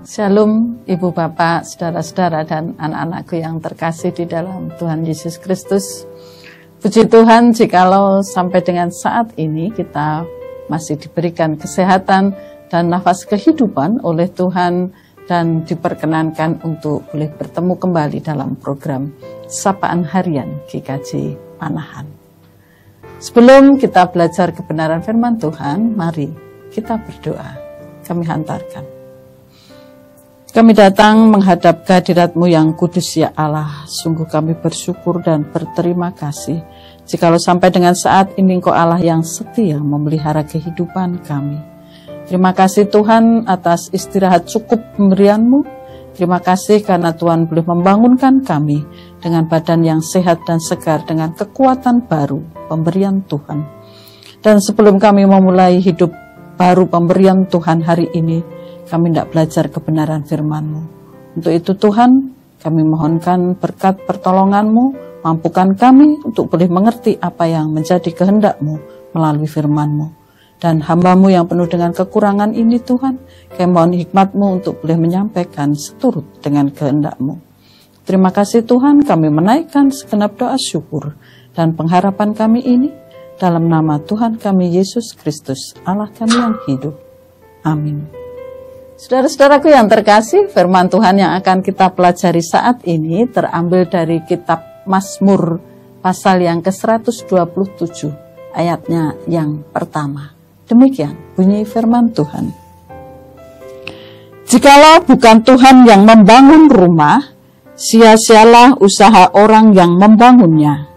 Shalom Ibu Bapak, saudara-saudara dan anak-anakku yang terkasih di dalam Tuhan Yesus Kristus. Puji Tuhan jikalau sampai dengan saat ini kita masih diberikan kesehatan dan nafas kehidupan oleh Tuhan dan diperkenankan untuk boleh bertemu kembali dalam program Sapaan Harian GKJ Panahan. Sebelum kita belajar kebenaran firman Tuhan, mari kita berdoa. Kami hantarkan. Kami datang menghadap kehadirat-Mu yang kudus ya Allah. Sungguh kami bersyukur dan berterima kasih jikalau sampai dengan saat ini Engkau Allah yang setia memelihara kehidupan kami. Terima kasih Tuhan atas istirahat cukup pemberian-Mu. Terima kasih karena Tuhan boleh membangunkan kami dengan badan yang sehat dan segar dengan kekuatan baru pemberian Tuhan. Dan sebelum kami memulai hidup baru pemberian Tuhan hari ini, kami tidak belajar kebenaran firman-Mu. Untuk itu Tuhan, kami mohonkan berkat pertolongan-Mu, mampukan kami untuk boleh mengerti apa yang menjadi kehendak-Mu melalui firman-Mu. Dan hamba-Mu yang penuh dengan kekurangan ini Tuhan, kami mohon hikmat-Mu untuk boleh menyampaikan seturut dengan kehendak-Mu. Terima kasih Tuhan, kami menaikkan segenap doa syukur dan pengharapan kami ini dalam nama Tuhan kami Yesus Kristus, Allah kami yang hidup. Amin. Saudara-saudaraku yang terkasih, firman Tuhan yang akan kita pelajari saat ini terambil dari kitab Mazmur pasal yang ke-127, ayatnya yang pertama. Demikian bunyi firman Tuhan. Jikalau bukan Tuhan yang membangun rumah, sia-sialah usaha orang yang membangunnya.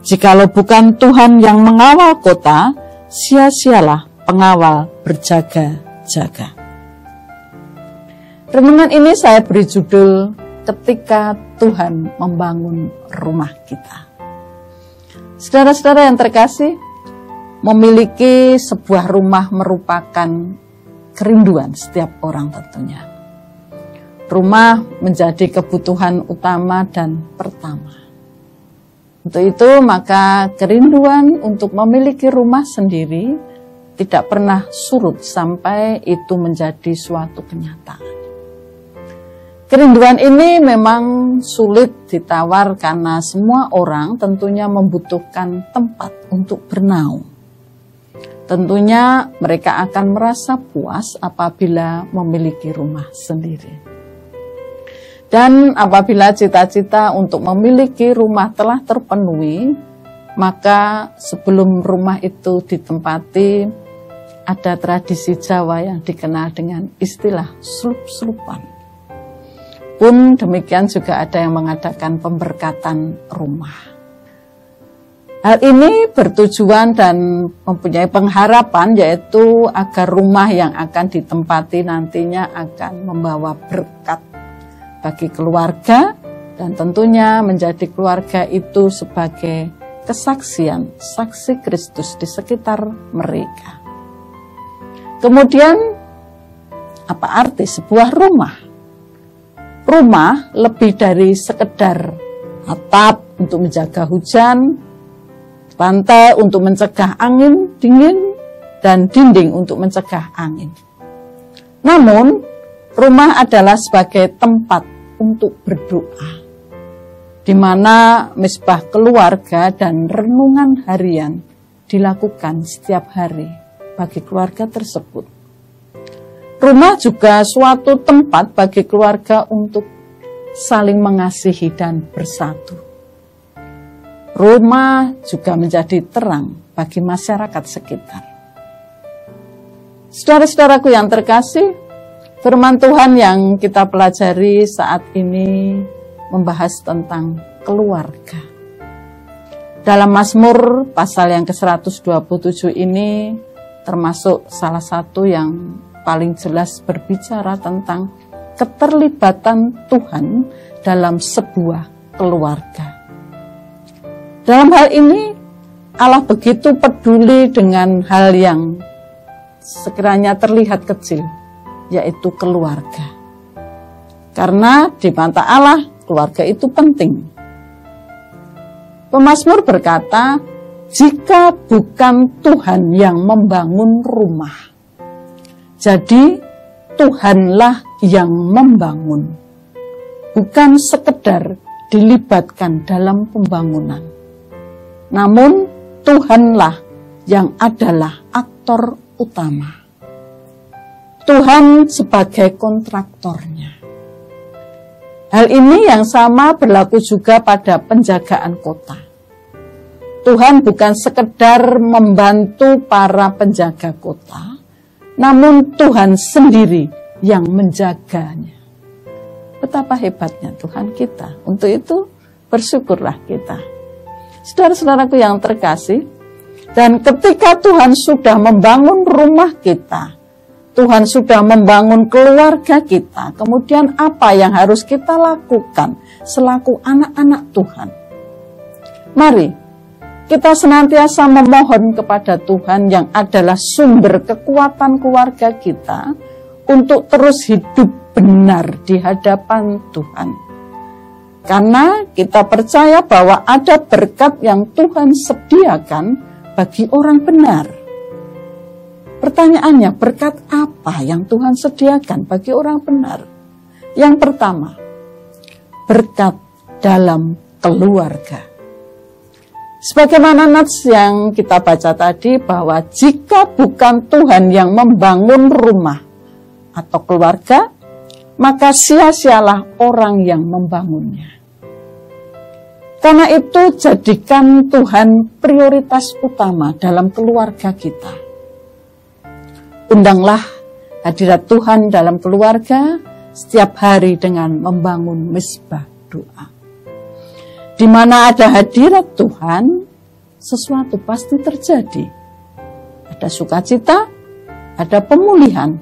Jikalau bukan Tuhan yang mengawal kota, sia-sialah pengawal berjaga-jaga. Renungan ini saya beri judul Ketika Tuhan Membangun Rumah Kita. Saudara-saudara yang terkasih, memiliki sebuah rumah merupakan kerinduan setiap orang tentunya. Rumah menjadi kebutuhan utama dan pertama. Untuk itu maka kerinduan untuk memiliki rumah sendiri tidak pernah surut sampai itu menjadi suatu kenyataan. Kerinduan ini memang sulit ditawar karena semua orang tentunya membutuhkan tempat untuk bernaung. Tentunya mereka akan merasa puas apabila memiliki rumah sendiri. Dan apabila cita-cita untuk memiliki rumah telah terpenuhi, maka sebelum rumah itu ditempati, ada tradisi Jawa yang dikenal dengan istilah slup-slupan. Pun demikian juga ada yang mengadakan pemberkatan rumah. Hal ini bertujuan dan mempunyai pengharapan yaitu agar rumah yang akan ditempati nantinya akan membawa berkat bagi keluarga dan tentunya menjadi keluarga itu sebagai kesaksian saksi Kristus di sekitar mereka. Kemudian apa arti sebuah rumah? Rumah lebih dari sekedar atap untuk menjaga hujan, lantai untuk mencegah angin dingin, dan dinding untuk mencegah angin. Namun, rumah adalah sebagai tempat untuk berdoa, di mana misbah keluarga dan renungan harian dilakukan setiap hari bagi keluarga tersebut. Rumah juga suatu tempat bagi keluarga untuk saling mengasihi dan bersatu. Rumah juga menjadi terang bagi masyarakat sekitar. Saudara-saudaraku yang terkasih, firman Tuhan yang kita pelajari saat ini membahas tentang keluarga. Dalam Mazmur pasal yang ke-127 ini termasuk salah satu yang paling jelas berbicara tentang keterlibatan Tuhan dalam sebuah keluarga. Dalam hal ini, Allah begitu peduli dengan hal yang sekiranya terlihat kecil, yaitu keluarga. Karena di mata Allah, keluarga itu penting. Pemazmur berkata, jika bukan Tuhan yang membangun rumah, jadi Tuhanlah yang membangun, bukan sekedar dilibatkan dalam pembangunan. Namun Tuhanlah yang adalah aktor utama. Tuhan sebagai kontraktornya. Hal ini yang sama berlaku juga pada penjagaan kota. Tuhan bukan sekedar membantu para penjaga kota, namun Tuhan sendiri yang menjaganya. Betapa hebatnya Tuhan kita. Untuk itu bersyukurlah kita. Saudara-saudaraku yang terkasih, dan ketika Tuhan sudah membangun rumah kita, Tuhan sudah membangun keluarga kita, kemudian apa yang harus kita lakukan selaku anak-anak Tuhan? Mari kita senantiasa memohon kepada Tuhan yang adalah sumber kekuatan keluarga kita untuk terus hidup benar di hadapan Tuhan. Karena kita percaya bahwa ada berkat yang Tuhan sediakan bagi orang benar. Pertanyaannya, berkat apa yang Tuhan sediakan bagi orang benar? Yang pertama, berkat dalam keluarga. Sebagaimana nats yang kita baca tadi, bahwa jika bukan Tuhan yang membangun rumah atau keluarga, maka sia-sialah orang yang membangunnya. Karena itu, jadikan Tuhan prioritas utama dalam keluarga kita. Undanglah hadirat Tuhan dalam keluarga setiap hari dengan membangun mezbah doa. Di mana ada hadirat Tuhan, sesuatu pasti terjadi. Ada sukacita, ada pemulihan,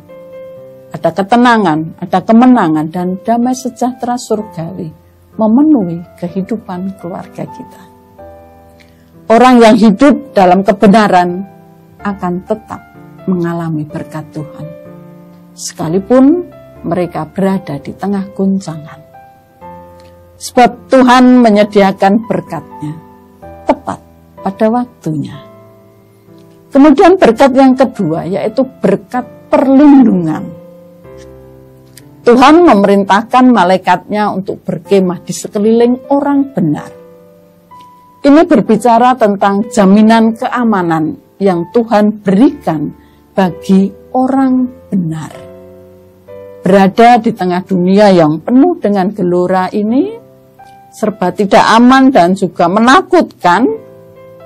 ada ketenangan, ada kemenangan, dan damai sejahtera surgawi memenuhi kehidupan keluarga kita. Orang yang hidup dalam kebenaran akan tetap mengalami berkat Tuhan, sekalipun mereka berada di tengah guncangan. Sebab Tuhan menyediakan berkat-Nya tepat pada waktunya. Kemudian berkat yang kedua, yaitu berkat perlindungan. Tuhan memerintahkan malaikat-Nya untuk berkemah di sekeliling orang benar. Ini berbicara tentang jaminan keamanan yang Tuhan berikan bagi orang benar. Berada di tengah dunia yang penuh dengan gelora ini, serba tidak aman dan juga menakutkan,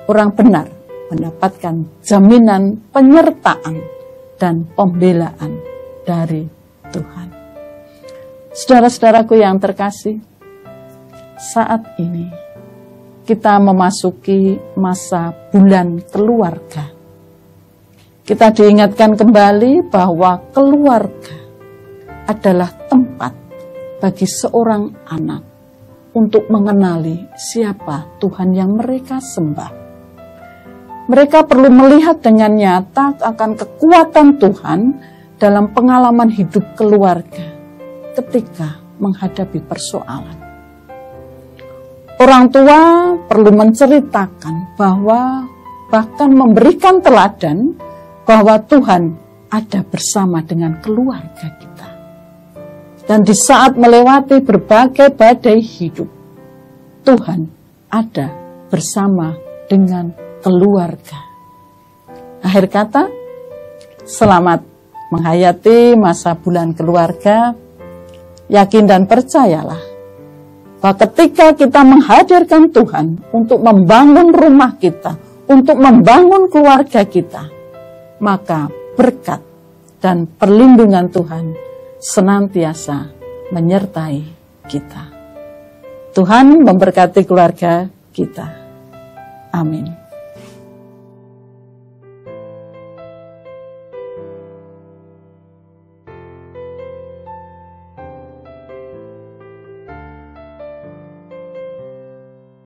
orang benar mendapatkan jaminan penyertaan dan pembelaan dari Tuhan. Saudara-saudaraku yang terkasih, saat ini kita memasuki masa bulan keluarga. Kita diingatkan kembali bahwa keluarga adalah tempat bagi seorang anak untuk mengenali siapa Tuhan yang mereka sembah. Mereka perlu melihat dengan nyata akan kekuatan Tuhan dalam pengalaman hidup keluarga ketika menghadapi persoalan. Orang tua perlu menceritakan bahwa bahkan memberikan teladan bahwa Tuhan ada bersama dengan keluarga kita. Dan di saat melewati berbagai badai hidup, Tuhan ada bersama dengan keluarga. Akhir kata, selamat menghayati masa bulan keluarga. Yakin dan percayalah bahwa ketika kita menghadirkan Tuhan untuk membangun rumah kita, untuk membangun keluarga kita, maka berkat dan perlindungan Tuhan senantiasa menyertai kita. Tuhan memberkati keluarga kita. Amin.